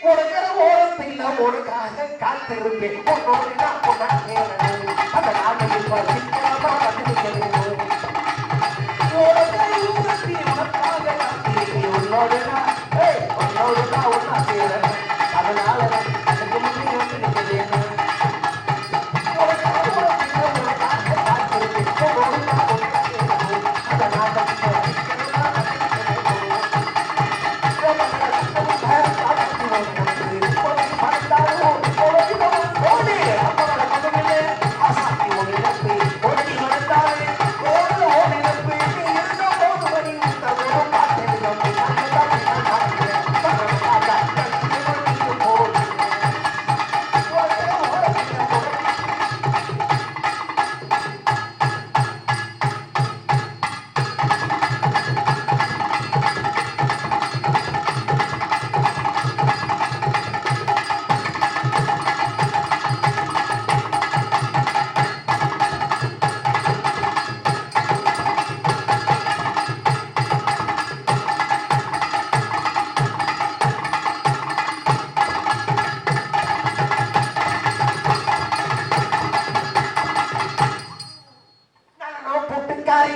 உனக்கிற ஓரத்தில் உனக்காக காத்திருப்பேன் உன்னோடு நான் கொண்டாடுகிறேன் அந்த நாளையில் சிக்கனமா வந்துவிட்டது உனக்காக காத்திருப்பேன் உன்னோடு நான் ஒன்னா சேரேன் அதனால எனக்கு முன்னே வந்து நிற்கிறேன்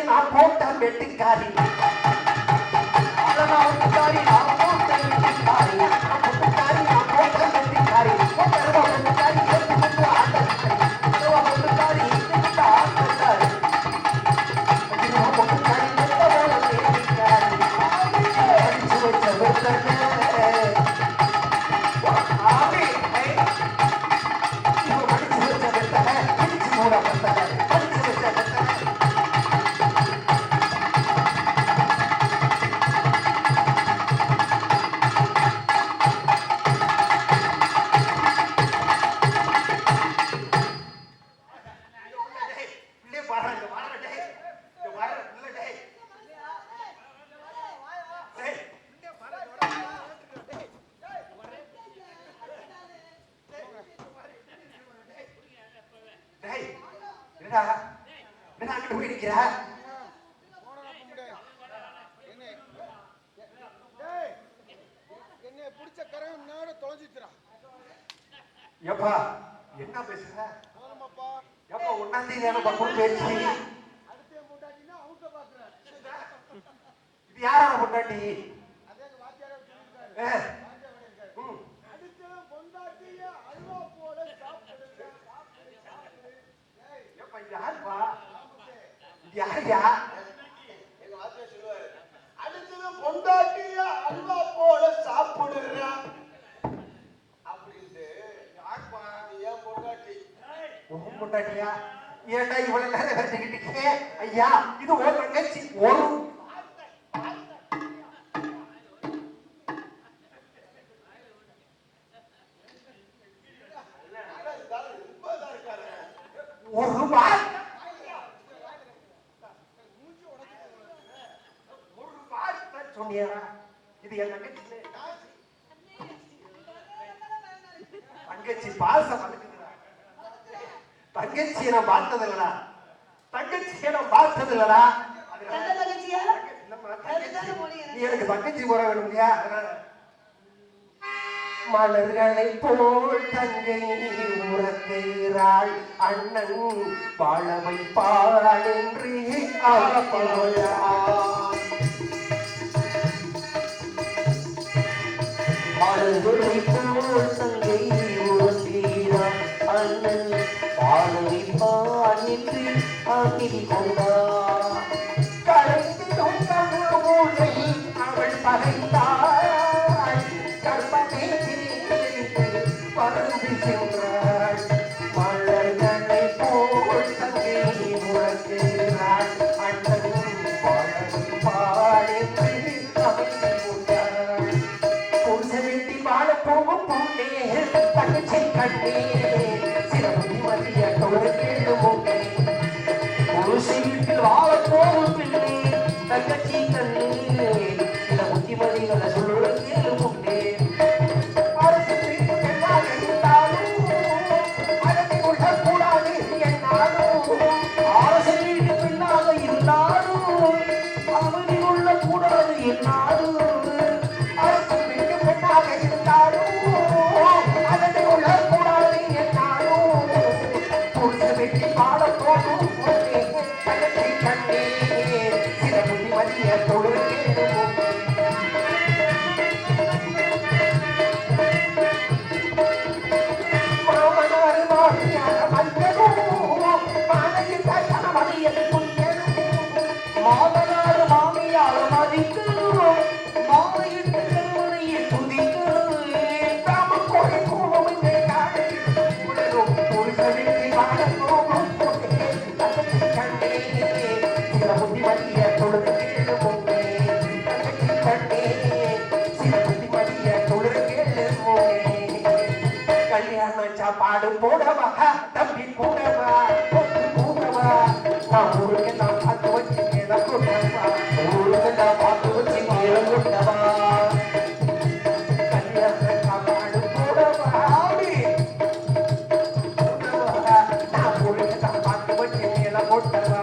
நான் போட்ட வெட்டிக்காரி என்ன பேசுற ஒன்னாம் தேதி பேச்சு இது யாரா பொண்டாட்டி யாருப்பா யாரையா எங்க வாத்தியார் சொல்லுவாரு அடுத்தது பொண்டாட்டிய அல்வா போல சாப்பிடுறா அப்படின்ட்டு யாருப்பா ஏன் பொண்டாட்டி உன் பொண்டாட்டியா ஏன்டா இவ்வளவு நேரம் வச்சுக்கிட்டே ஐயா இது ஒரு தங்கச்சி ஒரு ரூபாய் சொன்னியா இது என் தங்கச்சி பாசம் தங்கச்சியை நான் பார்த்ததில்லடா நீ எனக்கு தங்கச்சி போற வேணும் இல்லையா மலர்களை போல் தங்கை உறக்கிறாள் அண்ணன் வாழ வைப்பாள் என்று மலர்களை போல் தங்கை உறக்கிறாள் அண்ணன் வாழ வைப்பாள் என்று ஆகிரி கொண்டார் கலைந்திடும் தமிழ் அவள் பகைத்தாள் பறந்து சென்றாள் மலர்களை போல் தங்கை உறக்கிறாள் அண்ணன் பாடல் அமைதி கொண்டாள் புருஷ வீட்டி வாழ போகும் பொண்ணே தங்கச்சி கண்ணே சில புதிமதிய தொழில் கேட்டு போட்டே புருஷ வீட்டில் வாழ போகும் பிள்ளை தங்கச்சி கண்ணே சில புத்திமதிகளை சொல்ல கேட்டு போட்டே கூடாது என்னாலும் அரசு பெண்ணாக இருந்தாலும் சாப்பாடு போடவா தம்பி கூடவா கூடவா நான் ஊருக்கு நான் பார்த்து வச்சு மேல கூடவா ஊருக்கு நான் பார்த்து வச்சு மேல கூடவா கல்யாண சாப்பாடு போடவா கூடவா நான் ஊருக்கு நான் பார்த்து வச்சு மேல கூடவா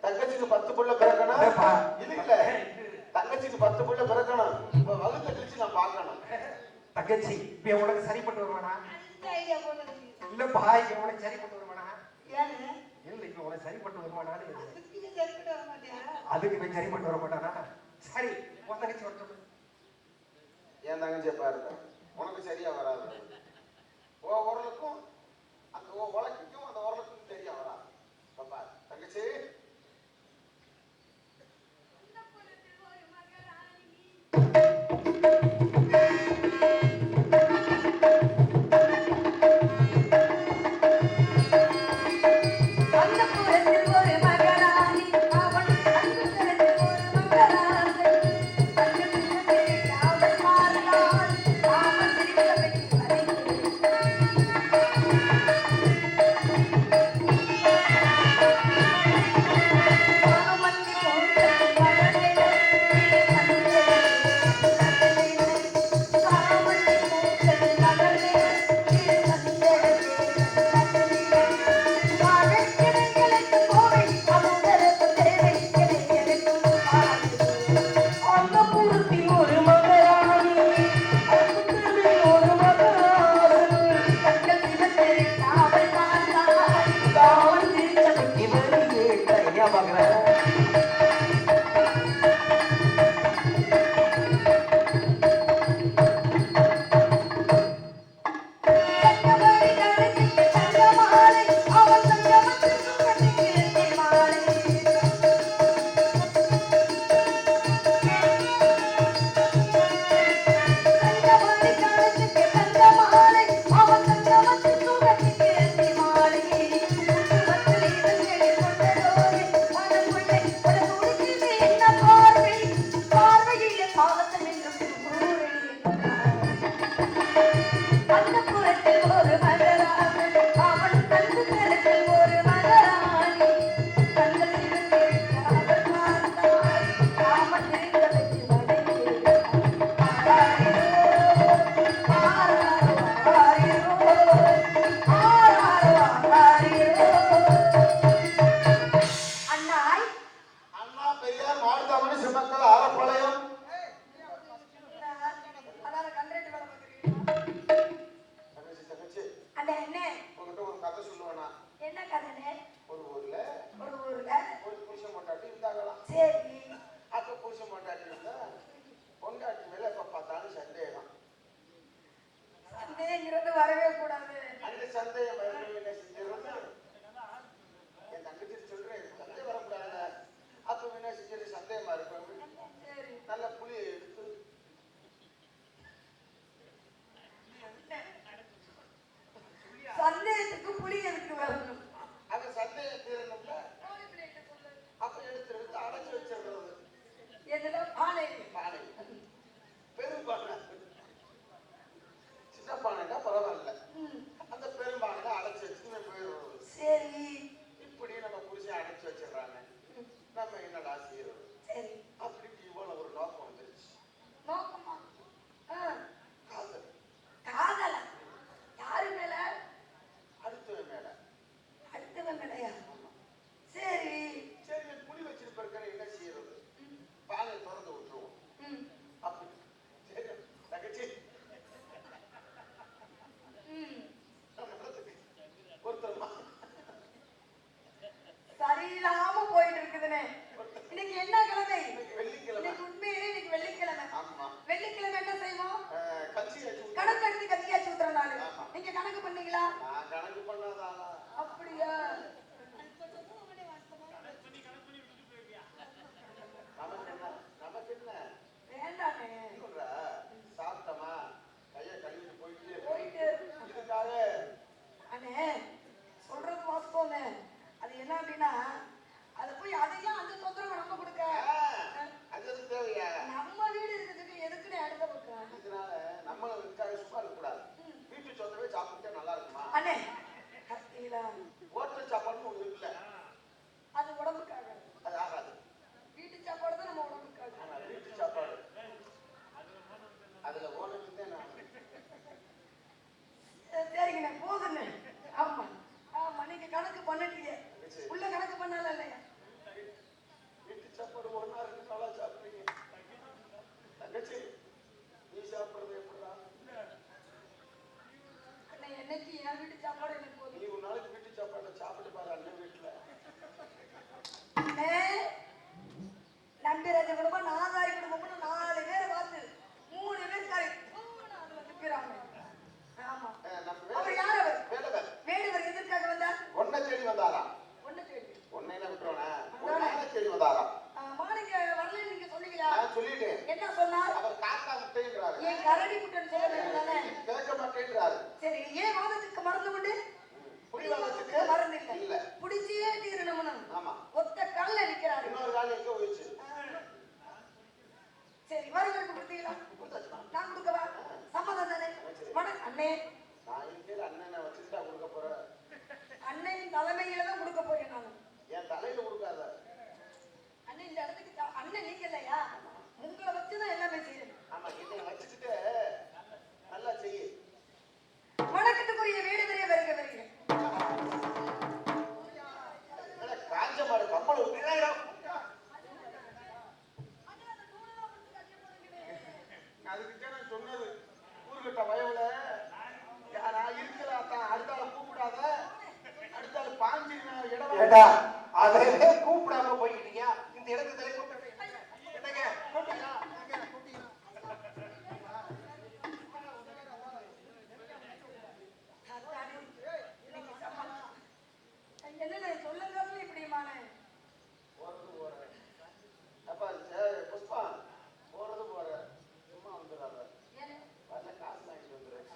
தங்கச்சிக்கு 10 புள்ள பிறக்கணும். இது இல்ல, தங்கச்சிக்கு 10 புள்ள பிறக்கணும். இப்ப வகுத்த கழிச்சு நான் பார்க்கணும். தங்கச்சி இப்ப உனக்கு சரிப்பட்டு வருவானா? இல்லப்பா இப்ப உனக்கு சரிப்பட்டு வருவானா? இல்ல இப்ப உனக்கு சரிப்பட்டு வருவானான்னு அதுக்கு இப்ப சரிப்பட்டு வர மாட்டானா? சரி உன் தங்கச்சி வரட்டும். என் தங்கச்சியை பாருங்க, உனக்கு சரியா வராது. உரலுக்கும் அந்த உலக்குக்கும் அந்த உரலுக்கும் சரியா வராது. பாப்பா தங்கச்சி வரவே கூடாது. அந்த சந்தேகம் என்ன செஞ்சிருந்தா என் தங்கச்சி சொல்றேன், சந்தேகம் வரக்கூடாது. அப்ப என்ன செஞ்சு சந்தேகமா இருக்கும். நல்ல புளியை எடுத்து சந்தேகத்துக்கு புளி எதுக்கு வரணும்? அது சந்தேகம் தீரணும்ல. அப்ப எடுத்து எடுத்து அடைச்சு வச்சிருக்கிறது. எதுல? பானை. பானை பெரும்பானை, சின்ன பானைனா பரவாயில்ல. அந்த பெரும்பானையில அடைச்சு வச்சு சாப்பிடுவீங்களா? ஹோட்டல் சாப்பாடுன்னு ஒண்ணு இருக்குல்ல, அது உடம்புக்காக. அது ஆகாது. வீட்டு சாப்பாடு தான் நம்ம உடம்புக்காக. ஆனா வீட்டு சாப்பாடு அதுல ஓனருக்கு தான் நான் சரிங்கண்ணே, போதுண்ணே. ஆமா ஆமா, நீங்க கணக்கு பண்ணிட்டீங்க. உள்ள கணக்கு பண்ணல இல்லையா? வீட்டு சாப்பாடு ஒரு நாள் 2 நாளா சாப்பிடுறீங்க. தங்கச்சி நீ சாப்பிடுறது எப்படிடா? அண்ணே, என்னைக்கு என் வீட்டு சாப்பாடு எனக்கு போதும். நீ ஒரு நாளைக்கு வீட்டு சாப்பாட்டை சாப்பிட்டு பாரு அண்ணன் வீட்டுல. நம்பிராஜ குடும்பம், நாதாரி குடும்பம்னு 4 பேரை பார்த்து 3 பேர் சாரி அதுல துப்பிடுறாங்க. ஆமா, அவர் யார்? அவர் வேலவர். வேடுவர் எதற்காக வந்தார்? ஒன்னை தேடி வந்தாரா? ஒண்ணு தேடி. ஒன்னையில விட்டுறோனே, ஒன்னை தேடி வந்தாரா? மாணிக்க வரல நீங்க சொன்னீங்களா? நான் சொல்லிட்டேன். என்ன சொன்னார்? அவர் காக்கா முட்டைன்றாரு. ஏன் கரடி முட்டைன்னு சொல்ல வேண்டியதானே? கேட்க மாட்டேன்றாரு. சரி, ஏன் வாதத்துக்கு மறந்து விட்டு? புடிவாதத்துக்கு மறந்து இல்ல, புடிச்சே தீரணும்னு ஆமா, ஒத்த கால்ல நிக்கிறாரு. இன்னொரு கால் எங்க போயிடுச்சு? சரி, வரவேற்பு கொடுத்தீங்களா? நான் கொடுக்கவா? சம்மதம் தானே? வணக்கம் அண்ணே. நான் இருக்கிற அண்ணனை வச்சுட்டா கொடுக்க போறேன். அண்ணனின் தலைமையில தான் கொடுக்க போறேன் நான். என் தலையில கொடுக்காத. அண்ணன் இந்த இடத்துக்கு அண்ணன் நீங்க இல்லையா? உங்களை வச்சுதான் எல்லாமே செய்யணும். ஆமா, என்னை வச்சுக்கிட்டு நல்லா செய்யு. வணக்கத்துக்குரிய வேடுவரே, வருக வருக. காஞ்ச மாடு கம்பளம் அதுக்கு நான் சொன்னது ஊருகிட்ட வயவுல யாரா இருக்கலாத்தான் அடுத்தால கூப்பிடாத, அடுத்தால பாஞ்சு இடம் ஏண்டா அதே கூப்பிடாம போயிட்டீங்க, இந்த இடத்துல கூப்பிட்டு என்னங்க கூப்பிட்டீங்களா? என்ன சொல்லுங்க இப்படிமான போறது போற அப்ப புஷ்பா போறது போற சும்மா வந்துடாத, வரல காசு வாங்கிட்டு வந்துடுறேன்.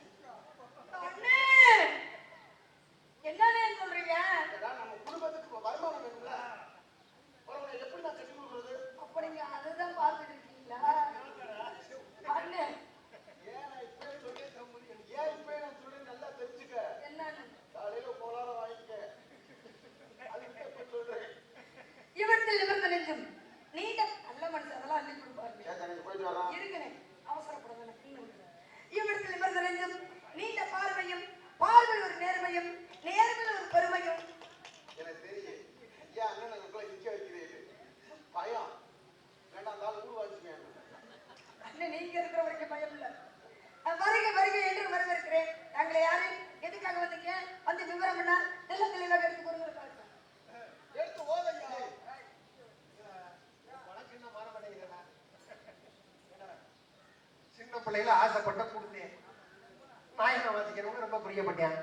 என்னன்னு சொல்றீங்க? நம்ம குடும்பத்துக்கு வருமானம் வேணும்ல, வருமானம் எப்படி நான் கட்டி கொடுக்குறது? அப்படிங்க, அதுதான் பார்த்துட்டு இருக்கீங்களா? அண்ணே, ஏன் நான் இப்பவே சொல்லி தர முடியும்? ஏன் இப்பவே நான் சொல்லி நல்லா தெரிஞ்சுக்க. என்னன்னு? காலையில போலாரம் வாங்கிக்க, அதுக்கு இப்ப சொல்றேன். இவற்றில் நிமிர்ந்த நெஞ்சும் நீண்ட நல்ல மனுஷன், அதெல்லாம் அள்ளி கொடுப்பாரு. எனக்கு போயிட்டு வரலாம். இருக்குனே, அவசரப்படாத. இவற்றில் நிமிர்ந்த நெஞ்சும் நீண்ட பார்வையும், பார்வையில் ஒரு நேர்மையும், நேர்மையில் ஒரு பெருமையும். எனக்கு தெரியும் ஏன் அண்ணன் நமக்குள்ள நிக்க வைக்கிறேன். பயம் வேண்டாம், நாள் ஊர் வாங்கிச்சுக்கேன். அண்ணே, நீங்க இருக்கிற வரைக்கும் பயம் இல்ல. வருக வருக என்று வரவேற்கிறேன். நாங்களை யாரு, எதுக்காக வந்தீங்க, வந்து விவரம் என்ன தெல்ல தெளிவாக எடுத்து கொடுங்க. எடுத்து ஓதையா உனக்கு என்ன மாற மாட்டேங்கிறா? சின்ன பிள்ளையில ஆசைப்பட்ட கொடுத்தேன், நாயனை வாசிக்கிறவங்க ரொம்ப பிரியப்பட்டேன்.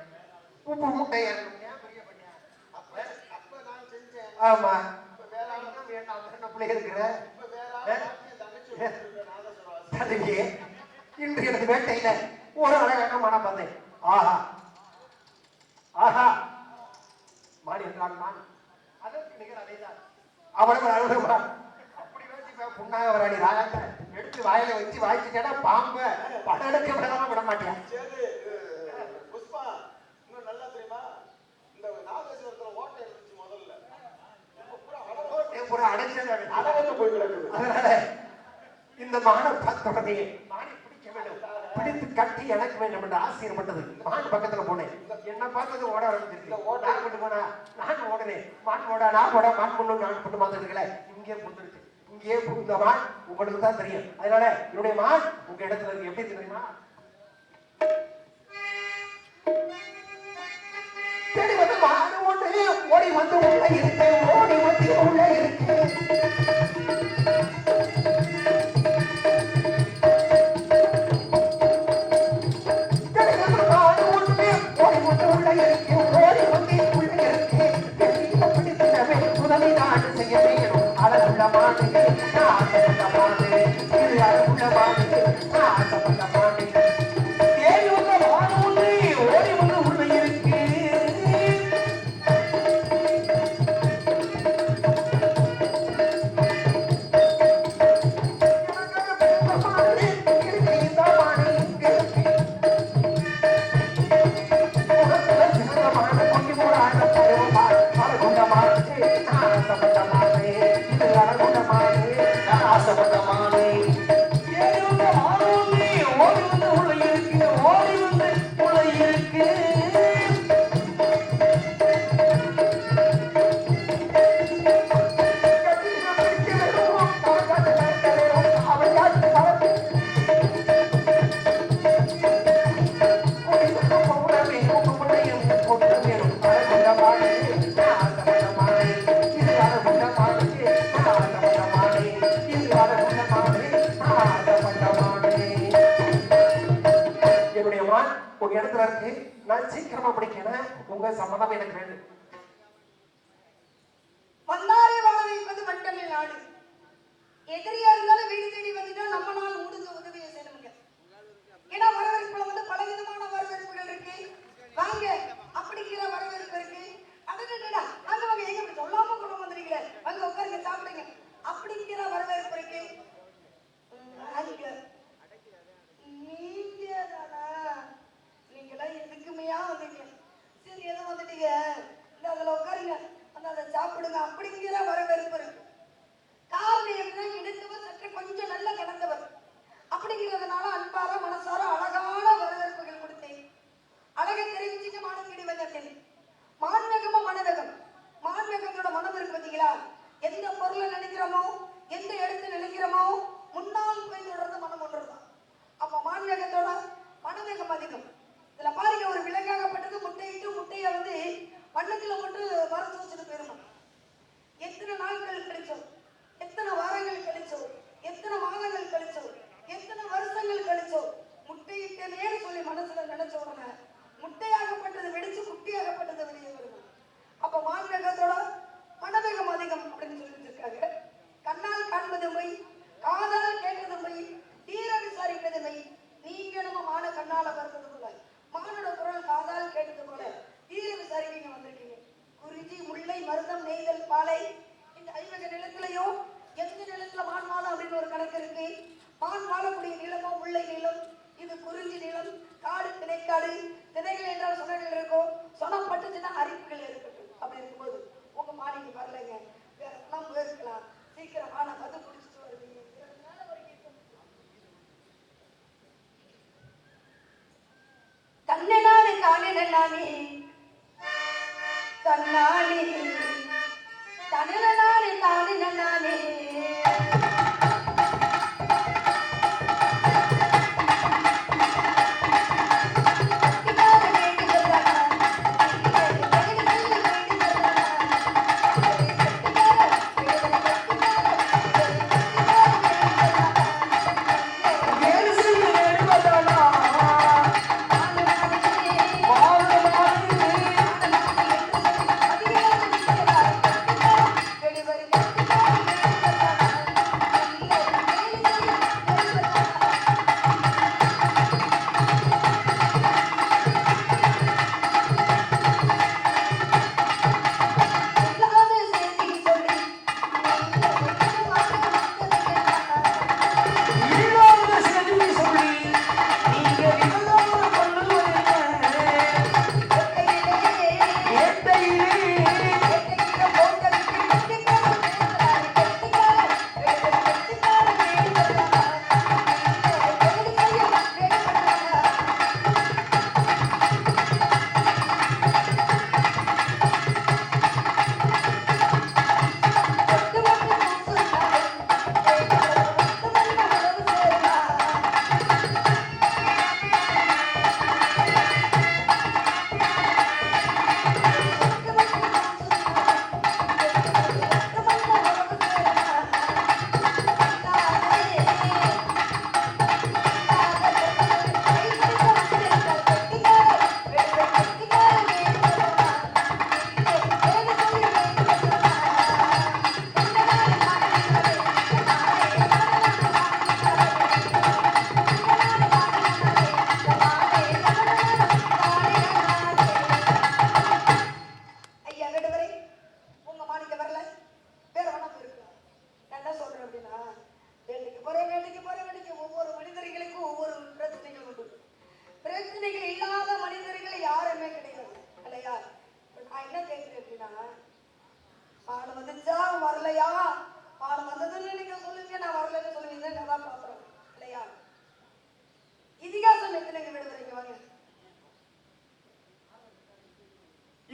உப்பு முட்டை ஏறணும்னா பிரியப்பட்டேன். அப்ப நான் செஞ்சேன். ஆமா, இப்ப வேற ஆளு தான் வேண்டாம், சின்ன பிள்ளைங்க இருக்கிற இப்ப வேற ஆளு மாத்தி தங்கச்சி நாதஸ்வரம் தடவி இன்று எனக்கு வேட்டையில ஒரு அழகான மானம் பார்த்தேன். ஆஹா ஆஹா, மான் என்றான் மான், அதற்கு நிகர் அதைதான். அவ்வளவு அழகுமா அப்படி வேட்டி புண்ணாக வராடி ராகத்தை எடுத்து வாயில வச்சு வாய்ச்சிட்டா பாம்ப படடுக்க விடாம விட மாட்டேன். சரி புஷ்பா, இன்னும் நல்லா தெரியுமா, இந்த நாதஸ்வரத்துல ஓட்டை இருந்துச்சு முதல்ல, இப்ப பூரா அடைச்சது அடவத்து போய் கிடக்குது. அதனால இந்த மானை பார்த்த உடனே மானை பிடிக்க வேண்டும், பிடித்து கட்டி எனக்கு வேண்டும் என்று ஆசைப்பட்டது. மான் பக்கத்துல போனேன், என்ன பார்த்தது ஓட ஆரம்பிச்சிருக்கு. நான் கொண்டு போனா நான் ஓடுனேன், மான் ஓட நான் ஓட, மான் பொண்ணு நான் பொண்ணு மாதிரி இங்கே புந்துருச்சு. இங்கே புகுந்த மான் உங்களுக்கு தான் தெரியும். அதனால என்னுடைய மான் உங்க இடத்துல இருக்கு. எப்படி தெரியுமா, தேடி வந்து மான் ஒண்ணு ஓடி வந்து உள்ள இருக்கு, ஓடி வந்து உள்ள இருக்கு. ஓடி வந்து உள்ள இருக்கு. நான் சீக்கிரமா படிக்கணும். உங்க சம்மதம் எனக்கு வேணும். வந்தாரை வாழ வைப்பது மட்டுமே நாடு. எதிரியா இருந்தாலும் வீடு தேடி வந்துட்டா நம்ம நாள் முடிஞ்ச உதவியை செய்யணுங்க. ஏன்னா வரவேற்புல வந்து பல விதமான வரவேற்புகள் இருக்கு. வாங்க அப்படிங்கிற வரவேற்பு இருக்கு. அடடடா அங்க வாங்க, எங்க இப்படி சொல்லாம கொண்டு வந்துறீங்களே, வாங்க உட்காருங்க சாப்பிடுங்க அப்படிங்கிற வரவேற்பு இருக்கு. அங்க நீங்க தானா, நீங்களாம் எதுக்குமையா வந்தீங்க? சரி எதுவும் வந்துட்டீங்க, இந்த அதுல உட்காருங்க, அதை சாப்பிடுங்க அப்படிங்கிற வரவேற்பு இருக்கு. காரணம் எப்படின்னா எடுத்தவர் சற்று கொஞ்சம் நல்ல கடந்தவர் அப்படிங்கிறதுனால அன்பார மனசார அழகான வரவேற்புகள் கொடுத்தேன். அழகை தெரிவிச்சுட்டு மானம் கிடி வந்தேன். மான்வேகமா மனவேகம். மான்வேகத்தோட மனம் இருக்கு பார்த்தீங்களா? எந்த பொருளை நினைக்கிறோமோ, எந்த இடத்துல நினைக்கிறோமோ முன்னால் போய் தொடர்ந்து மனம் ஒன்றுதான். அப்ப மான்வேகத்தோட மனவேகம் அதிகம். இதுல பாருங்க, ஒரு விலங்காகப்பட்டது முட்டையிட்டு முட்டையை வந்து வண்ணத்துல போட்டு மறைச்சு வச்சுட்டு போயிருமா. எத்தனை நாட்கள் கழிச்சோம், எத்தனை வாரங்கள் கழிச்சோம், எத்தனை மாதங்கள் கழிச்சோம், எத்தனை வருஷங்கள் கழிச்சோம், முட்டையிட்டே சொல்லி மனசுல நினைச்ச உடனே முட்டையாகப்பட்டது வெடிச்சு குட்டியாகப்பட்டது வெளியே வருமா. அப்ப மான்வேகத்தோட மனவேகம் அதிகம் அப்படின்னு சொல்லி வச்சிருக்காங்க. கண்ணால் காண்பது மெய், காதால் கேட்பது மெய், தீர விசாரிப்பது மெய். நீங்க நம்ம மான கண்ணால வருவது போல, மானோட குரல் காதால் கேட்டது போல தீர விசாரிக்க வந்திருக்கீங்க. குறிஞ்சி முல்லை மருதம் நெய்தல் பாலை, இந்த ஐவகை நிலத்திலையோ எந்த நிலத்துல மான் வாழும் அப்படின்னு ஒரு கணக்கு இருக்கு. மான் வாழக்கூடிய நிலமோ முல்லை நிலம், இது குறிஞ்சி நிலம், காடு திணைக்காடு, திணைகள் என்றால் சுனைகள் இருக்கும், சொனம் பட்டுச்சுன்னா அரிப்புகள் ஏற்பட்டு. அப்படி இருக்கும்போது உங்க மானிக்கு வரலைங்க, நம்ம இருக்கலாம், சீக்கிரம் ஆனா மது குடிச்சிட்டு வருவீங்க. தன்னை நானே தானே நானே தன்னானே தனனானே தானே நானே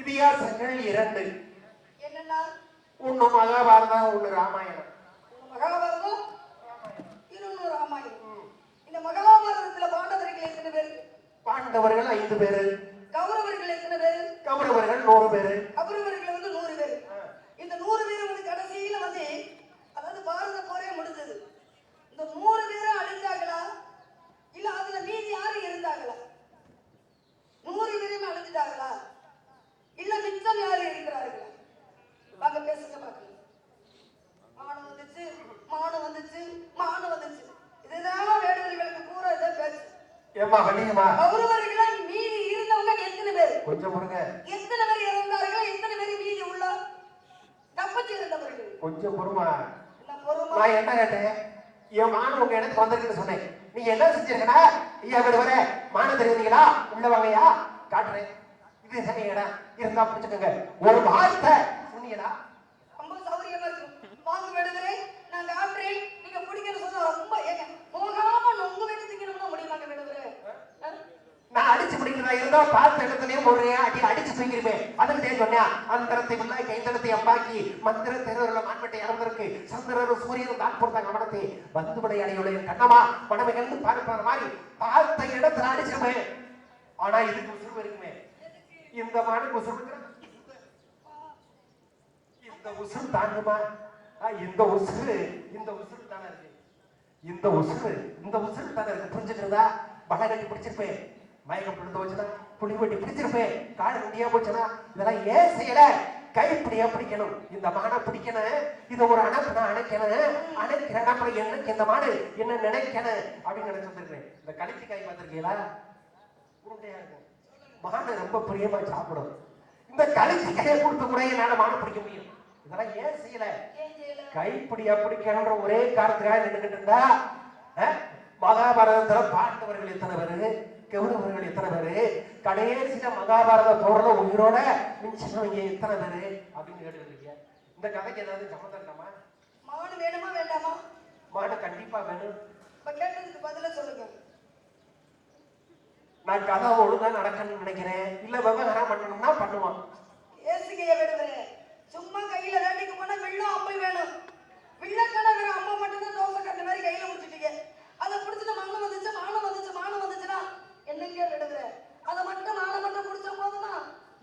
இதிகாசங்கள் 2. என்னன்னா? ஒன்னு மகாபாரதம், ஒன்னு ராமாயணம். மகாபாரதம், இன்னொன்னு ராமாயணம். இந்த மகாபாரதத்துல பாண்டவர்கள் எத்தனை பேர்? பாண்டவர்கள் 5 பேரு. கௌரவர்கள் எத்தனை பேர்? கௌரவர்கள் 100 பேரு. கௌரவர்கள் வந்து 100 பேர். இந்த 100 பேர் வந்து கடைசியில வந்து, அதாவது பாரத போரே முடிஞ்சது. இந்த 100 பேரும் அழிஞ்சாங்களா இல்ல அதுல மீதி யாரும் இருந்தாங்களா? 100 பேருமே ஏமா வள்ளியம்மா கௌரவர்களா மீதி இருந்தவங்க எத்தனை பேர்? கொஞ்சம் பொறுங்க. எத்தனை பேர் இறந்தார்கள்? எத்தனை பேர் மீதி உள்ள தப்பிச்சு இருந்தவர்கள்? கொஞ்சம் பொறுமா. நான் பொறுமா. நான் என்ன கேட்டேன்? என் மானம் உங்க இடத்துக்கு வந்திருக்குன்னு சொன்னேன். நீங்க என்ன செஞ்சிருக்கா? ஐயா வீடு வர மானம் தெரியுங்களா? உள்ள வாங்கயா காட்டுறேன். இது சரி இடம் இருந்தா பிடிச்சுக்கோங்க. ஒரு வார்த்தை சொன்னீங்களா? ரொம்ப சௌரியமா இருக்கும். வாங்க விடுதலை நான் காட்டுறேன். நீங்க பிடிக்கிற சொன்னா ரொம்ப ஏங்க போகாம நொங்கு வெட்டி திங்கணும்னா முடியுமாங்க விடுதலை? நான் அடிச்சு பிடிக்கிறதா இருந்தா பார்த்த இடத்துலயும் ஒரு அடி அடிச்சு தூங்கிருப்பேன். அதுக்கு சொன்னேன் அந்தரத்தை உள்ளாய் கைந்தளத்தை அம்பாக்கி மந்திர தெருவில் மாண்பட்டை இறந்திருக்கு சந்திரரும் சூரியனும் தான் பொறுத்தாங்க மனத்தை வந்து விளையாடியுள்ள என் கண்ணமா மனமைகள் பார்க்கிற மாதிரி பார்த்த இடத்துல அடிச்சிருப்பேன். ஆனா இதுக்கு உசுறு இருக்குமே. இந்த மாடு உசுறு இந்த உசுறு தாங்குமா? இந்த உசுறு தானே இருக்கு. இந்த உசுறு தானே இருக்கு. புரிஞ்சுக்கிறதா? பல கட்டி பிடிச்சிருப்பேன். மயக்கம் பிடித்து வச்சுனா புளி வெட்டி பிடிச்சிருப்பேன். காடு முடியா போச்சுன்னா இதெல்லாம் ஏன் செய்யல? கைப்பிடியா பிடிக்கணும். இந்த மாடை பிடிக்கணும். இதை ஒரு அணைப்புனா அணைக்கணும். அணைக்கிற அப்புறம் எனக்கு இந்த மாடு என்ன நினைக்கணும் அப்படின்னு நினைச்சு வந்துருக்கேன். இந்த கழிச்சு காய் பார்த்திருக்கீங்களா? உருண்டையா இருக்கும். மாடு ரொம்ப பிரியமா சாப்பிடும். இந்த கழிச்சு கையை கொடுத்து கூட என்னால மாடை பிடிக்க முடியும். இதெல்லாம் ஏன் செய்யல? கைப்பிடியா பிடிக்கணுன்ற ஒரே காரணத்துக்காக நின்றுகிட்டு இருந்தா மகாபாரதத்துல பாண்டவர்கள் எத்தனை பேரு, கௌரவர்கள் எத்தனை பேரு, கடைசியில மகாபாரத போர்ல உயிரோட மிஞ்சினவங்க எத்தனை பேரு அப்படின்னு கேட்டுருக்கீங்க. இந்த கதைக்கு ஏதாவது சம்மந்தம் இல்லாமா? மாடு வேணுமா வேண்டாமா? மாடு கண்டிப்பா வேணும். இப்ப கேட்டதுக்கு பதில சொல்லுங்க. நான் கதை ஒழுங்கா நடக்கணும்னு நினைக்கிறேன். இல்ல விவகாரம் பண்ணணும்னா பண்ணுவான். ஏசுகைய விடுவேன். சும்மா கையில வேண்டிக்கு போனா வெள்ளம் அம்பை வேணும். வில்லக்கடை வேற அம்மா மட்டும்தான் தோசை கட்ட மாதிரி கையில முடிச்சிட்டீங்க. அதை பிடிச்சிட்டு மானம் வந்துச்சுன்னா என்னங்க விடுவேன்? அதை மட்டும் மானம் மட்டும் பிடிச்ச போதுமா?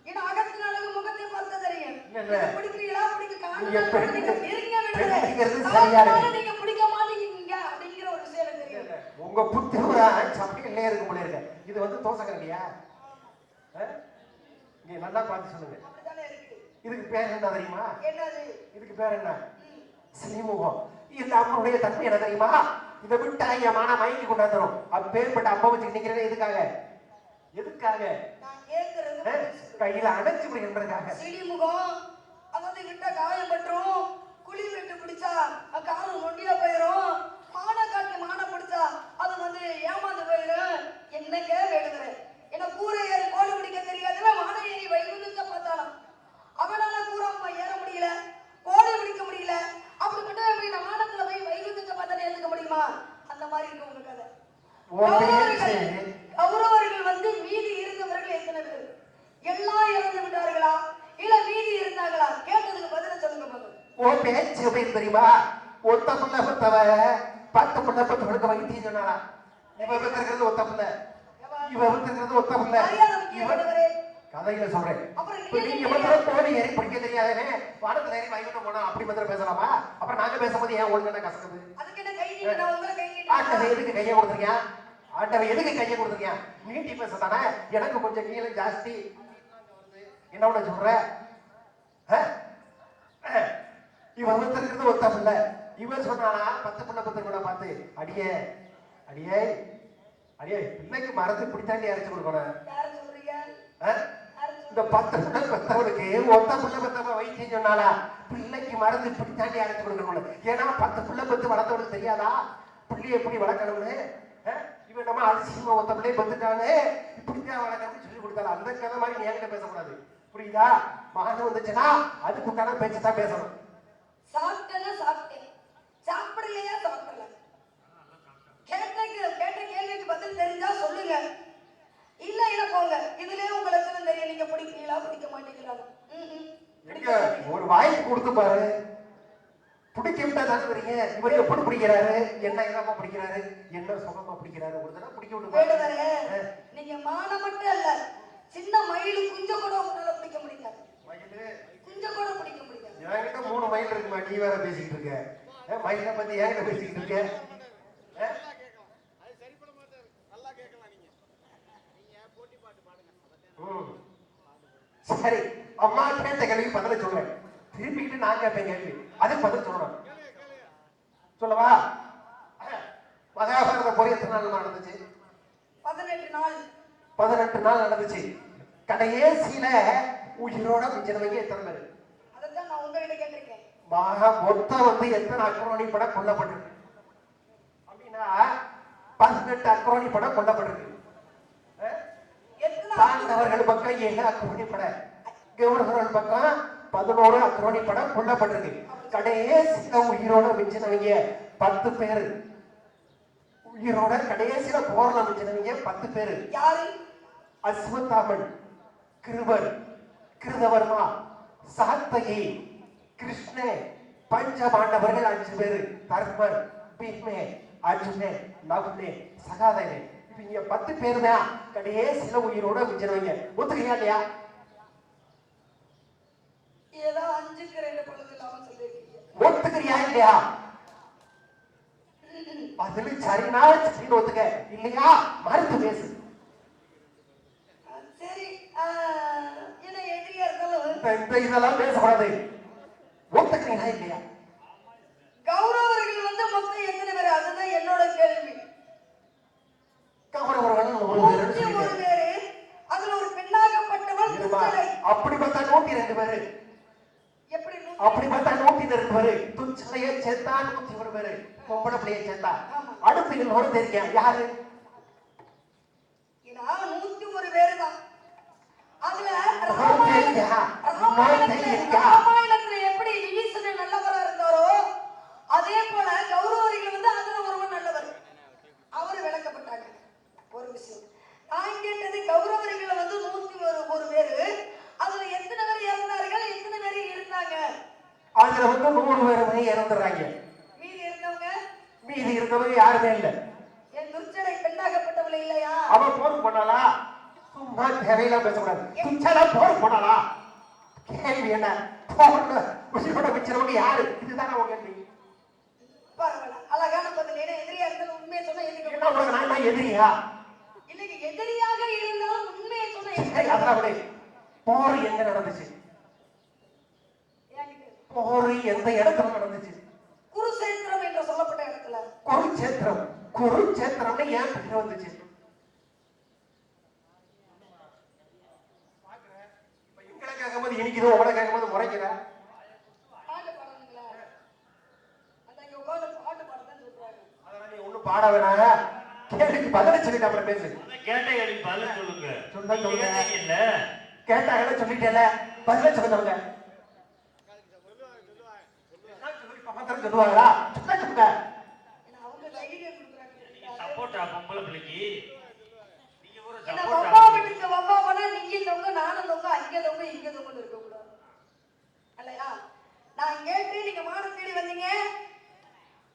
ஏன்னா அகத்தின் அழகு முகத்தை பார்த்து தெரியும். பிடிக்கிறீங்களா? பிடிக்க காரணம் நீங்க பிடிக்க மாட்டீங்க அப்படிங்கிற ஒரு விஷயம் தெரியும். உங்க புத்தி சமையல்லே இருக்க முடியாது. இது வந்து தோசை கரண்டியா? நீங்க நல்லா பார்த்து சொல்லுங்க. இதுக்கு பேர் என்ன தெரியுமா? இதுக்கு பேர் என்ன? சிலிமுகம். இந்த அம்மனுடைய தன்மை என்ன தெரியுமா? இதை விட்டு ஐயமான மயங்கி கொண்டாந்துரும். அப்பேற்பட்ட அம்மா வச்சு நிக்கிறேன். எதுக்காக கையில அடைச்சு பிடிக்கிறதுக்காக. சிலிமுகம் அதாவது விட்டா காயம் பற்றும். குழி வெட்டு பிடிச்சா காது நொண்டியா போயிரும். மானை பிடிச்சா அது வந்து ஏமாந்து போயிடும். என்னங்க வேடுகிறேன்? என்ன கூரை ஏறி கோடு பிடிக்க தெரியாதுல மானை ஏறி வைகுந்தத்தை பார்த்தாலும் அவனால கூறாம ஏற முடியல, கோடு பிடிக்க முடியல. அப்படிப்பட்ட மானத்துல போய் வைகுந்தத்தை பார்த்தாலே எழுதுக்க முடியுமா? அந்த மாதிரி இருக்கு உங்க கதை. கௌரவர்கள் வந்து மீதி இருந்தவர்கள் எத்தனை பேர்? எல்லாம் இறந்து விட்டார்களா இல்ல மீதி இருந்தாங்களா? கேட்டதுக்கு பதில சொல்லுங்க போது. ஓ பேச்சு எப்படி தெரியுமா? ஒத்த புள்ள பத்தவ 10 புள்ள 10 புள்ள வைத்தியம் சொன்னாரா? இவ வித்துக்கிறது ஒத்த புள்ள, இவ வித்துக்கிறது ஒத்த புள்ள. கதையில சொல்றேன். நீங்க மட்டும் தோணி ஏறி படிக்க தெரியாதே வானத்துல ஏறி வைகுண்ட போனா அப்படி மட்டும் பேசலாமா? அப்புறம் நாங்க பேசும்போது ஏன் ஒழுங்கான கசக்குது? ஆண்டவன் எதுக்கு கையை கொடுத்துருக்கியா? ஆண்டவன் எதுக்கு கையை கொடுத்துருக்கியா? நீட்டி பேசத்தானே. எனக்கு கொஞ்சம் நீளம் ஜாஸ்தி. என்ன ஒண்ணு சொல்ற? இவன் வித்துக்கிறது ஒத்த புள்ள. இவன் சொன்னானா 10 புள்ள 10 கூட பார்த்து அடியே அடியே அடியே பிள்ளைக்கு மரத்து பிடித்தாண்டி அரைச்சு கொடுக்கணும். இந்த 10 புள்ள பெத்தவனுக்கு ஒத்த புள்ள பெத்தவ வைத்தியம் சொன்னாலா பிள்ளைக்கு மருந்து பிடித்தாண்டி அரைச்சு கொடுக்கணும். ஏன்னா 10 புள்ள பெத்து வளர்த்தவனுக்கு தெரியாதா பிள்ளைய எப்படி வளர்க்கணும்னு? இவன் நம்ம அதிசயமா ஒத்த பிள்ளைய பெத்துட்டானே இப்படித்தான் வளர்க்கணும்னு சொல்லி கொடுத்தாலும் அந்த கதை மாதிரி நீ என்கிட்ட பேசக்கூடாது. புரியுதா? மகன் வந்துச்சுன்னா அதுக்கு உண்டான பேச்சுதான் பேசணும். சாப்பிட்டேன் சாப்பிடலையா? சாப்பிடல. கேட்ட கேள்விக்கு பதில் தெரிஞ்சா சொல்லுங்க. இல்ல போங்க. இதுலயே உங்க லட்சணம் தெரியும். நீங்க பிடிக்கிறீங்களா பிடிக்க மாட்டீங்களா? ஒரு வாய்ப்பு கொடுத்து பாரு. பிடிக்க விட்டா தானே வரீங்க. இவர் எப்படி பிடிக்கிறாரு? என்ன இதமா பிடிக்கிறாரு? என்ன சுகமா பிடிக்கிறாரு? ஒரு தடவை பிடிக்க விட்டு நீங்க மானம் மட்டும் அல்ல சின்ன மயிலு குஞ்ச கூட உங்களால பிடிக்க முடியாது. குஞ்ச கூட பிடிக்க முடியாது. என்கிட்ட 3 மயில் இருக்குமா? நீ வேற பேசிக்கிட்டு இருக்க. மயிலை பத்தி என்கிட்ட பேசிக்கிட்டு இருக்க. சரி அம்மா கேட்ட கேள்வி பதில சொல்றேன். திரும்பிக்கிட்டு நான் கேட்பேன் கேள்வி. அதுக்கு பதில் சொல்லணும். சொல்லவா? மகாபாரத போர் எத்தனை நாள் நடந்துச்சு? 18 நாள் 18 நாள் நடந்துச்சு. கடைசியில உயிரோட மிஞ்சினவங்க எத்தனை பேரு? அதைத்தான் நான் உங்ககிட்ட கேட்டிருக்கேன். மொத்தம் வந்து எத்தனை அக்ரோனி படம் கொல்லப்பட்டிருக்கு அப்படின்னா 18 அக்ரோனி படம் கொல்லப்பட்டிருக்கு. எத்தனை பாண்டவர்கள் பக்கம் 7 அக்ரோனி படம், கௌரவர்கள் பக்கம் 11 அக்ரோனி படம் கொல்லப்பட்டிருக்கு. கடைசியில உயிரோட மிஞ்சினவங்க 10 பேரு. உயிரோட கடைசியில போர்ல மிஞ்சினவங்க 10 பேரு. யாரு? அஸ்வத்தாமன், கிருபர், கிருதவர்மா, சாத்தகி, கிருஷ்ண, பஞ்சபாண்டவர்கள் 5 பேரு. தர்மர், பீஷ்மே, அர்ஜுனே, நகுலே, சகாதேவன். இவங்க 10 பேர் தான் கடைசியில உயிரோட மிஞ்சினவங்க. ஒத்துக்கிறியா இல்லையா? ஏதோ 5க்கு 2 பொழுது இல்லாம சொல்லிருக்கீங்க. ஒத்துக்கிறியா இல்லையா? அதுல சரினா சரின்னு ஒத்துக்க, இல்லையா மறுத்து பேசு. சரி, என்ன எதிரியா இருந்தாலும் இந்த இதெல்லாம் பேசக்கூடாது. ஒத்துக்கிறீங்களா இல்லையா? கௌரவர்கள் வந்து மொத்தம் எத்தனை பேர்? அதுதான் என்னோட கேள்வி. கௌரவர்கள் 101 பேரு. அதுல ஒரு பெண்ணாகப்பட்டவள் துச்சலை. அப்படி பார்த்தா 102 பேரு. எப்படி? அப்படி பார்த்தா 102 பேரு. துச்சலையை சேர்த்தா 101 பேரு. பொம்பளை பிள்ளையை சேர்த்தா அடுத்து இன்னொரு தெரியும் யாரு? ஏன்னா 101 பேரு தான். அதுல ராமாயணத்துல எப்படி விபீஷணன் நல்லவரா இருந்தாரோ அதே போல கௌரவர்கள் வந்து அதுல ஒருவன் நல்லவர். அவரு விளக்கப்பட்டாங்க. ஒரு விஷயம் நான் கேட்டது, கௌரவர்கள் வந்து 101 பேரு. அதுல எத்தனை பேர் இறந்தார்கள், எத்தனை பேர் இருந்தாங்க? அதுல வந்து 100 பேர் இறந்துடுறாங்க. மீதி இருந்தவங்க யாருமே இல்ல. என் துர்ச்சடை பெண்ணாகப்பட்டவளை இல்லையா? அவ போர் போனாளா? சும்மா தேவையில்லாம் பேசக்கூடாது. துச்சடை போர் போனாளா? கேள்வி என்ன? போர்ல உயிரோட மிச்சவங்க யாரு? இதுதானே உங்க கேள்வி. பரவாயில்ல, அழகான பதில். ஏன்னா எதிரியா இருந்தாலும் உண்மையை சொன்னா எதுக்கு? என்ன உனக்கு நான் எதிரியா? இல்லைங்க, எதிரியாக இருந்தாலும் உண்மையை சொன்னா சரி, அதெல்லாம் விடு. போர் எங்க நடந்துச்சு? போர் எந்த இடத்துல நடந்துச்சு? குருசேத்திரம் என்று சொல்லப்பட்ட இடத்துல. குருச்சேத்திரம். குருச்சேத்திரம்னு ஏன் பேர் வந்துச்சு? எங்களை கேட்கும்போது இனிக்குது, உங்களை கேட்கும்போது முறைக்கிற. பாட்டு பாடுங்களா? அந்த இங்க உட்கார்ந்து பாட்டு பாடுதான் சொல்றாங்க. அதெல்லாம் நீ ஒண்ணும் பாட வேணாம். கேள்விக்கு பதில சொல்லிட்டு அப்புறம் பேசு. கேட்ட கேள்வி பதில சொல்லுங்க. சொல்லுங்க. இல்ல கேட்டாங்க சொல்லிட்டேல, பதில சொல்லுங்க. சொல்லுவாங்களா? சொல்லுங்க. அவங்க தைரியம் கொடுக்குறாங்க. சப்போர்ட்டா பொம்பளை பிள்ளைக்கு? நீங்க ஒரு என்ன சப்போர்ட்டா? வவ்வா வீட்டுக்கு வவ்வா போனா நீங்க தொங்க, நானும் தொங்க, அங்க தொங்க, இங்க தொங்கன்னு இருக்க கூடாது இல்லையா? நான் கேட்டு நீங்க மாடு தேடி வந்தீங்க.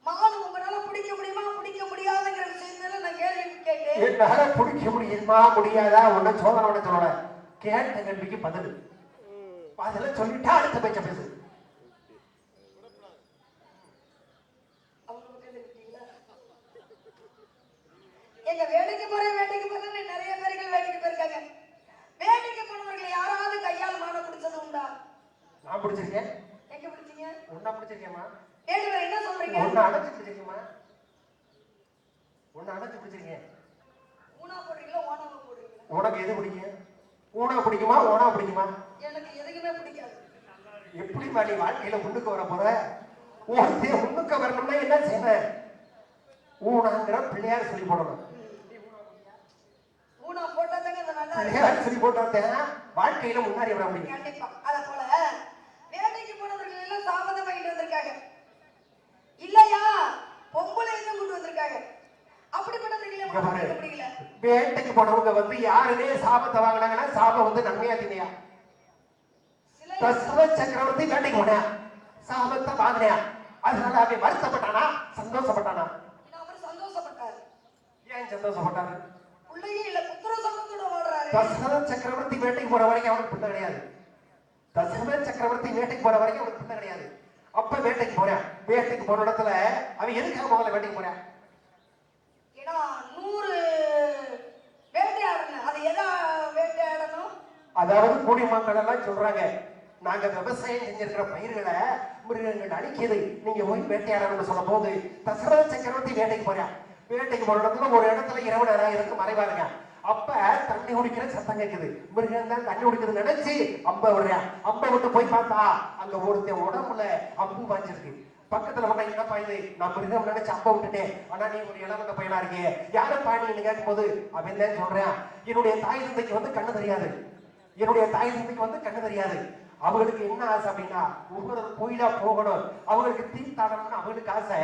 மாடு உங்களால பிடிக்க முடியுமா, பிடிக்க முடியாதுங்கிற விஷயத்துல நான் கேள்வி கேட்டேன். என்னால பிடிக்க முடியுமா முடியாதா ஒன்ன சோதனை சொல்லல. கேட்ட கேள்விக்கு பதில் பதில சொல்லிட்டா அடுத்த பேச்ச பேசு. எங்க வேட்டைக்கு போறேன்னு நிறைய பேர்கள் வேட்டைக்கு போயிருக்காங்க. வேட்டைக்கு போனவர்கள் யாராவது கையால் மானை பிடிச்சது உண்டா? நான் பிடிச்சிருக்கேன். எங்க பிடிச்சீங்க? உன்ன பிடிச்சிருக்கேம்மா. வேட்டு பேர் என்ன சொல்றீங்க? உன்ன அடைச்சு பிடிச்சிருக்கேம்மா. உன்ன அடைச்சு பிடிச்சிருக்கேன். ஊனா போடுறீங்களா, ஓனாவா போடுறீங்களா? உனக்கு எது பிடிக்கும்? ஊனா பிடிக்குமா ஓனா பிடிக்குமா? எனக்கு எதுக்குமே பிடிக்காது. எப்படி நீ வாழ்க்கையில முன்னுக்கு வர போற? முன்னுக்கு வரணும்னா என்ன செய்யணும்? ஊனாங்கிற பிள்ளையார் சொல்லி போடணும். ஊனா போட்டாதாங்க அது நல்லா பிள்ளையார் சொல்லி போட்டாதான் வாழ்க்கையில முன்னாடி வர முடியும். கண்டிப்பா. அத போல வேட்டைக்கு போனவர்கள் எல்லாம் சாபதம் வாங்கிட்டு வந்திருக்காங்க இல்லையா? பொம்பளை எங்க கொண்டு வந்திருக்காங்க. அப்படிப்பட்டவர்களே முடியல. வேட்டைக்கு போனவங்க வந்து யாருமே சாபத்தை வாங்கினாங்கன்னா சாபம் வந்து நன்மையா தினையா? தசரத சக்கரவர்த்தி வேட்டைக்கு போனா சாபத்தை வாங்கினா, அதனால அவன் வருத்தப்பட்டானா சந்தோஷப்பட்டானா? அவர் சந்தோஷப்பட்டாரு. ஏன் சந்தோஷப்பட்டாரு? பிள்ளையே இல்ல, புத்திர சம்பந்தத்தோட வாழ்றாரு. தசரத சக்கரவர்த்தி வேட்டைக்கு போற வரைக்கும் அவனுக்கு பிள்ளை கிடையாது. தசரத சக்கரவர்த்தி வேட்டைக்கு போற வரைக்கும் அவனுக்கு பிள்ளை கிடையாது. அப்ப வேட்டைக்கு போறான். வேட்டைக்கு போன இடத்துல அவன் எதுக்காக முதல்ல வேட்டைக்கு போறான்? ஏன்னா 100 வேட்டையாடணும். அது எதா வேட்டையாடணும்? அதாவது குடிமக்கள் எல்லாம் சொல்றாங்க, நாங்க விவசாயம் செஞ்சிருக்கிற பயிர்களை மிருகங்கள் அழிக்குது, நீங்க போய் வேட்டையாடணும்னு சொல்லும் போது தசரத சக்கரவர்த்தி வேட்டைக்கு போறான். வேட்டைக்கு போற இடத்துல ஒரு இடத்துல இரவு நேரம் இருக்கு மறைவாருங்க. அப்ப தண்ணி குடிக்கிற சத்தம் கேக்குது. மிருகம் தான் தண்ணி குடிக்கிறது நினைச்சு அம்ப விடுறேன். அம்ப விட்டு போய் பார்த்தா அங்க ஒருத்தன் உடம்புல அம்பு பாய்ச்சிருக்கு. பக்கத்துல வந்தா என்னப்பா இது, நான் மிருகம் நினைச்சு அம்ப விட்டுட்டேன், ஆனா நீ ஒரு இளவந்த பையனா இருக்கே, யாரப்பா நீன்னு கேட்கும் போது அவன் தான் சொல்றேன், என்னுடைய தாய் தந்தைக்கு வந்து கண்ணு தெரியாது, என்னுடைய தாய் தந்தைக்கு வந்து கண்ணு தெரியாது. அவங்களுக்கு என்ன ஆசை அப்படின்னா ஒவ்வொரு கோயிலா போகணும், அவங்களுக்கு தீர்த்தாடணும்னு அவங்களுக்கு ஆசை.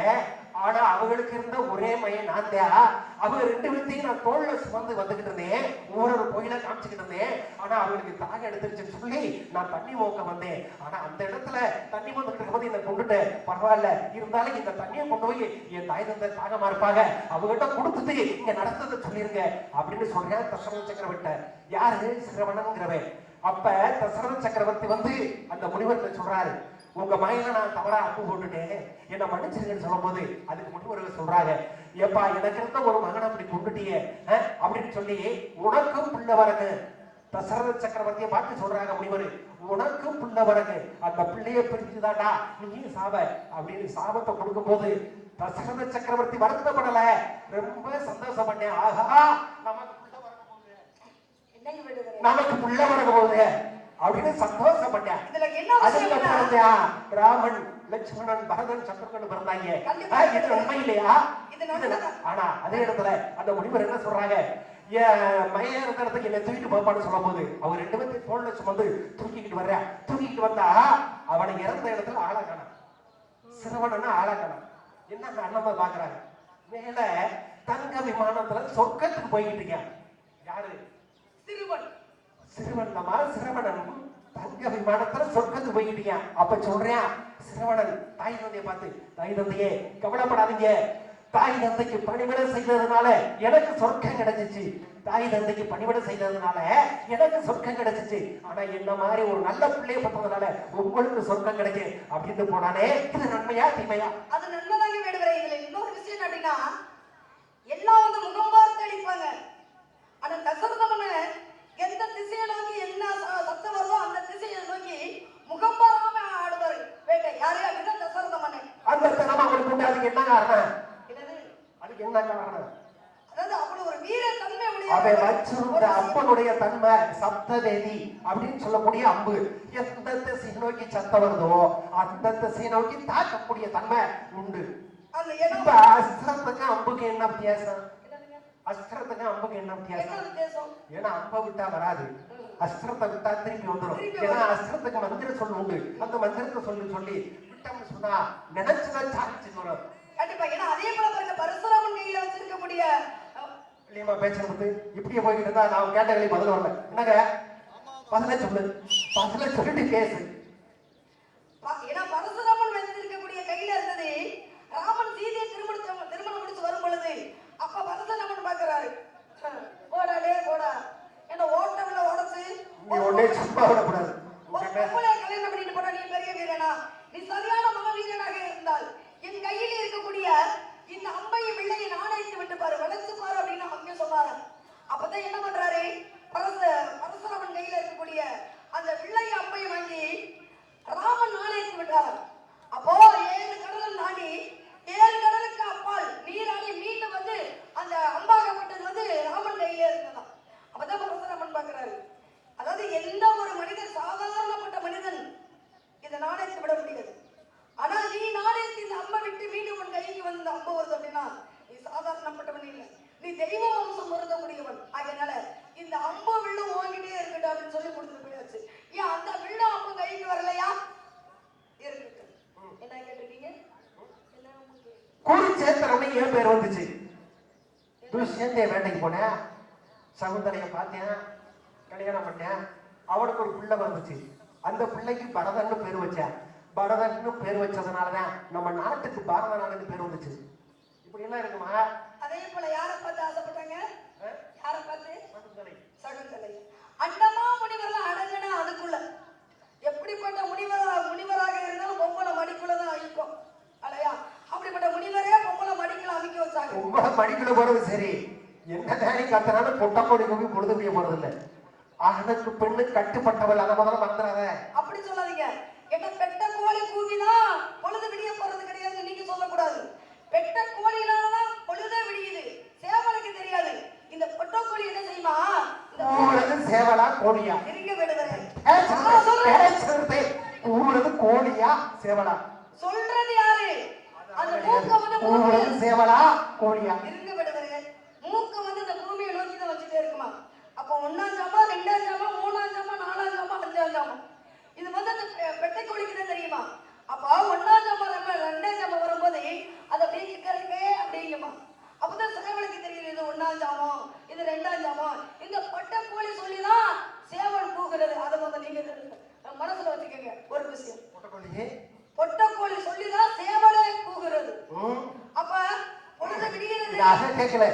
ஆனா அவங்களுக்கு இருந்த ஒரே மையம் நான் தான். அவங்க 2 பேர்த்தையும் நான் தோல்ல சுமந்து வந்துகிட்டு இருந்தேன், ஒவ்வொரு கோயிலா காமிச்சுக்கிட்டு இருந்தேன். ஆனா அவங்களுக்கு தாக எடுத்துருச்சுன்னு சொல்லி நான் தண்ணி மோக்க வந்தேன். ஆனா அந்த இடத்துல தண்ணி வந்துட்டு இருக்கும்போது என்னை கொண்டுட்டேன், பரவாயில்ல இருந்தாலும் இந்த தண்ணியை கொண்டு போய் என் தாய் தந்தை தாகமா இருப்பாங்க, அவங்ககிட்ட கொடுத்துட்டு இங்க நடந்ததை சொல்லிருங்க அப்படின்னு சொல்றேன். தசரத சக்கரவர்த்தி யாரு, சிரவணங்கிறவன். அப்ப தசரத சக்கரவர்த்தி வந்து அந்த முனிவர்கிட்ட சொல்றாரு, உங்க மயில நான் தவறா அம்பு போட்டுட்டேன், என்ன மன்னிச்சிருங்கன்னு சொல்லும் போது அதுக்கு முனிவர்கள் சொல்றாங்க, ஏப்பா எனக்கு இருந்த ஒரு மகன் அப்படி கொண்டுட்டியே அப்படின்னு சொல்லி உனக்கும் பிள்ளை வரகு. தசரத சக்கரவர்த்தியை பார்த்து சொல்றாங்க முனிவர், உனக்கும் பிள்ளை வரகு, அந்த பிள்ளைய பிரிச்சுதாடா நீ சாப அப்படின்னு சாபத்தை கொடுக்கும் போது தசரத சக்கரவர்த்தி வருத்தப்படல, ரொம்ப சந்தோஷப்பட்டேன். ஆஹா நமக்கு புள்ள வரக போகுது அப்படின்னு சந்தோஷப்பட்டேன். அதுக்கப்புறம் ராமன், லட்சுமணன், பரதன், சத்ருகன் பிறந்தாங்க. இது உண்மை இல்லையா? ஆனா அதே இடத்துல அந்த முனிவர் என்ன சொல்றாங்க, மய இருந்த இடத்துக்கு என்ன தூக்கிட்டு போப்பான்னு சொல்லும் போது அவர் 2 பேர்த்தையும் தோல்ல சுமந்து தூக்கிக்கிட்டு வர்ற, தூக்கிக்கிட்டு வந்தா அவனை இறந்த இடத்துல ஆளா காணாம், சிறுவனா ஆளா காணாம். என்ன அண்ணமா பாக்குறாங்க, மேல தங்க விமானத்துல சொர்க்கத்துக்கு போய்கிட்டு இருக்காங்க. யாரு? சிறுவன் சிரவணன் தங்க விமானத்துல சொர்க்கத்துக்கு போய்கிட்டீங்க. அப்ப சொல்றேன் சிரவணன் தாய் தந்தையை பார்த்து, தாய் தந்தையே கவலைப்படாதீங்க, தாய் தந்தைக்கு பணிவிடை செய்ததுனால எனக்கு சொர்க்கம் கிடைச்சிச்சு, தாய் தந்தைக்கு பணிவிடை செய்ததுனால எனக்கு சொர்க்கம் கிடைச்சிச்சு, ஆனா என்ன மாதிரி ஒரு நல்ல பிள்ளைய பத்ததுனால உங்களுக்கு சொர்க்கம் கிடைக்கும் அப்படின்னு போனானே, இது நன்மையா தீமையா? அது நன்மைதாங்க வேடுவரே. இதுல இன்னொரு விஷயம் அப்படின்னா எல்லாம் வந்து முகம் பார்த்து அடிப்பாங்க. ஆனா தசரதமன எந்த திசையை நோக்கி என்ன சத்தம் வருதோ அந்த திசையை நோக்கி முகம் பாராம ஆடுவாரு வேட்டை. யாரு அப்படின்னா தசரதமன. அந்த திறமை அவங்களுக்கு உண்டு. அதுக்கு என்ன காரணம்? அதுக்கு என்ன காரணம்? அதாவது அப்படி ஒரு வீர தன்மை உடைய அவன் வச்சிருந்த அப்பனுடைய தன்மை சப்தவேதி அப்படின்னு சொல்லக்கூடிய அம்பு எந்த திசை நோக்கி சத்தம் வருதோ அந்த திசை நோக்கி தாக்கக்கூடிய தன்மை உண்டு. இப்ப அஸ்திரத்துக்கு அம்புக்கு என்ன வித்தியாசம்? அஸ்திரத்துக்கு அம்புக்கு என்ன வித்தியாசம்? ஏன்னா அம்பை விட்டா வராது, அஸ்திரத்தை விட்டா திருப்பி வந்துடும். ஏன்னா அஸ்திரத்துக்கு மந்திர சொல்லு உண்டு, அந்த மந்திரத்தை சொல்லி விட்டோம்னு சொன்னா நினைச்சுதான் சாதிச்சுட்டு வரும். கண்டிப்பா. ஏன்னா அதே போல பாருங்க, பரசுராமன் கையில வச்சிருக்கக்கூடிய இல்லையமா பேச்சு வந்து இப்படியே போய்கிட்டு இருந்தா நான் கேட்ட கேள்வி பதில் வரல. என்னங்க பதில சொல்லு, பதில சொல்லிட்டு பேசு. ஏன்னா பரசுராமன் வச்சிருக்கக்கூடிய கையில இருந்தது ராமன் சீதையை திருமணம் முடிச்சு வரும் பொழுது அப்ப பரசுராமன் பாக்குறாரு, போடாடே போடா என்ன ஓட்டவில உடச்சு ஒன்னே சும்மா விடக்கூடாது. கல்யாணம் பண்ணிட்டு போனா நீ பெரிய வீரனா, நீ சரியான மகாவீரனாக இருந்தால் என் கையில் இருக்கக்கூடிய இந்த அம்பையை வில்லையை நாணயத்து விட்டு பாரு, வளைச்சு பாரு அப்படின்னு அங்கே சொன்னாரு. அப்பதான் என்ன பண்றாரு, பரசுராமன் கையில இருக்கக்கூடிய அந்த வில்லையை அம்பையை வாங்கி ராமன் நாணயத்து விட்டார். அப்போ 7 கடலும் தாண்டி 7 கடலுக்கு அப்பால் நீராடி மீண்டும் வந்து அந்த அம்பாகப்பட்டது வந்து ராமன் கையில இருந்ததான். அப்பதான் பரசுராமன் பாக்குறாரு, அதாவது எந்த ஒரு மனிதன், சாதாரணப்பட்ட மனிதன் இதை நாணயத்தை விட முடியாது. ஆனா நீ நாணயத்தை இந்த அம்பை விட்டு மீண்டும் உன் கைக்கு வந்து அம்பு வருது அப்படின்னா நீ சாதாரணப்பட்டவன் இல்லை, நீ தெய்வ வம்சம் வருதக்கூடியவன். அதனால இந்த அம்பு வில்லும் ஓங்கிட்டே இருக்கட்டும் அப்படின்னு சொல்லி கொடுத்துட்டு போயாச்சு. ஏன் அந்த வில்லும் அம்பு கைக்கு வரலையா? இருக்கட்டும். என்ன கேட்டிருக்கீங்க? குருச்சேத்திரம்னு ஏன் பேர் வந்துச்சு? துஷ்யந்தே வேட்டைக்கு போனேன், சகுந்தலைய பார்த்தேன், கல்யாணம் பண்ணேன், அவனுக்கு ஒரு பிள்ளை வந்துச்சு. அந்த பிள்ளைக்கு பரதன்னு பேர் வச்சேன். பரதன்னு பேர் வச்சதுனாலதான் நம்ம நாட்டுக்கு பாரத நாடுன்னு பேர் வந்துச்சு. இப்படி எல்லாம் இருக்குமா? அதே போல யாரை பார்த்து ஆசைப்பட்டாங்க? யாரை பார்த்து? சகுந்தலை. சகுந்தலை. அண்டமா முனிவர்கள் அடங்கினா அதுக்குள்ள எப்படிப்பட்ட முனிவராக இருந்தாலும் பொம்பளை மடிக்குள்ளதான் அழிக்கும் இல்லையா? அப்படிப்பட்ட முனிவரே பொம்பளை மடிக்குள்ள அமைக்க வச்சாங்க. பொம்பளை மடிக்குள்ள போறது சரி, என்ன தானே கத்தனாலும் பொட்டக்கோடி கோபி பொழுது முடிய போறது இல்லை. ஆணுக்கு பெண்ணு கட்டுப்பட்டவள், அதை முதல்ல மறந்துடாத. அப்படி சொல்லாதீங்க. என்ன பெட்ட கோழி கூவிதான் பொழுது விடிய போறது கிடையாது நீங்க சொல்லக்கூடாது. பெட்ட கோழினாலதான் பொழுதே விடியுது. கோழியா? இருங்க விடுதலை. பேசுறது கூவுறது கோழியா சேவலா? சொல்றது யாரு? அந்த மூக்க வந்து கூவுறது சேவலா கோழியா? இருங்க விடுதலை. மூக்க வந்து இந்த பூமியை நோக்கி தான் வச்சுட்டே இருக்குமா. அப்போ 1ஆம் ஜாமம், 2ஆம் ஜாமம், 3ஆம் ஜாமம், 4ஆம் ஜாமம், 5ஆம் ஜாமம். இது வந்து அந்த பெட்டை கோழிக்கு தான் தெரியுமா. அப்போ 1ஆம் ஜாமம் 2ஆம் ஜாமம் வரும்போது அதை அப்படியே கிட்டே அப்படிங்குமா. அப்பதான் சேவலுக்கு தெரியுது இது 1ஆம் ஜாமம், இது 2ஆம் ஜாமம். இந்த பட்டை கோழி சொல்லிதான் சேவல் கூகுறது. அதை வந்து நீங்க மனசுல வச்சுக்கோங்க. ஒரு விஷயம், பொட்டை கோழி சொல்லிதான் சேவலே கூகுறது. அப்ப பொழுது விடுகிறது. அதை கேட்கல,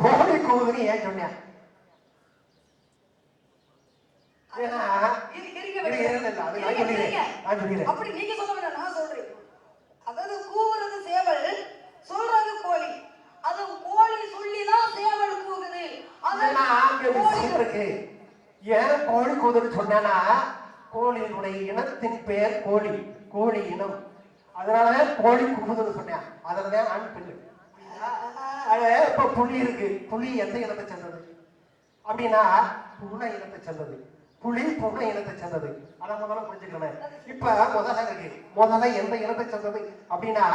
கோழி கூவுதுன்னு ஏன் சொன்ன? அப்படி நீங்க சொல்ல வேண்டாம், நான் சொல்றேன். அதாவது கூவுறது சேவல், சொல்றது கோழி. அது கோழி சொல்லிதான் சேவல் கூகுது. இருக்கு. ஏன் கோழி கூவுதுன்னு சொன்னா, கோழியினுடைய இனத்தின் பெயர் கோழி, கோழி இனம். அதனாலதான் கோழி கூவுதுன்னு சொன்னேன். அதனாலதான் ஆண் பெண்ணு. இப்ப புலி இருக்கு, புலி எந்த இனத்தை சேர்ந்தது அப்படின்னா பூனை இனத்தை சேர்ந்தது. புலி பூனை இனத்தை சேர்ந்தது. அதான் முதல்ல புரிஞ்சுக்கணும். இப்ப முதல்ல இருக்கு, முதல்ல எந்த இனத்தை சேர்ந்தது அப்படின்னா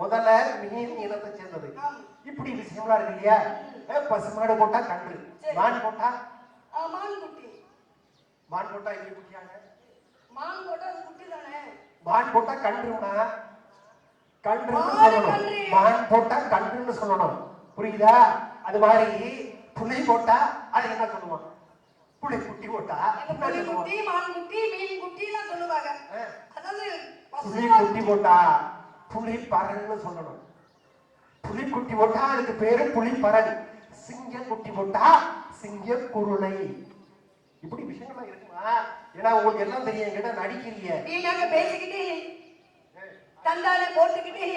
முதல்ல மீன் இனத்தை சேர்ந்தது. இப்படி விஷயம்லாம் இருக்கு இல்லையா. பசுமாடு போட்டா கன்று, மான் போட்டா மான்குட்டி. மான் போட்டா எப்படி குட்டியாங்க? மான் போட்டா அது குட்டி தானே. மான் போட்டா கன்றுனா கன்றுன்னு சொல்லணும். மான் போட்டா கன்றுன்னு சொல்லணும். புரியுதா? அது மாதிரி புலி போட்டா அது என்ன சொல்லுவான்? புலி குட்டி போட்டா புலி குட்டி, மான் குட்டி, மீன் குட்டி எல்லாம் சொல்லுவாங்க. அதாவது புலி குட்டி போட்டா புலி பறன்னு சொல்லணும். புலி குட்டி போட்டா அதுக்கு பேரு புலி பறன். சிங்க குட்டி போட்டா சிங்க குருளை. இப்படி விஷயங்களா இருக்குமா? ஏன்னா உங்களுக்கு எல்லாம் தெரியும், என்கிட்ட நடிக்கிறீங்க. நீங்க பேசிக்கிட்டே தண்டால போட்டுக்கிட்டே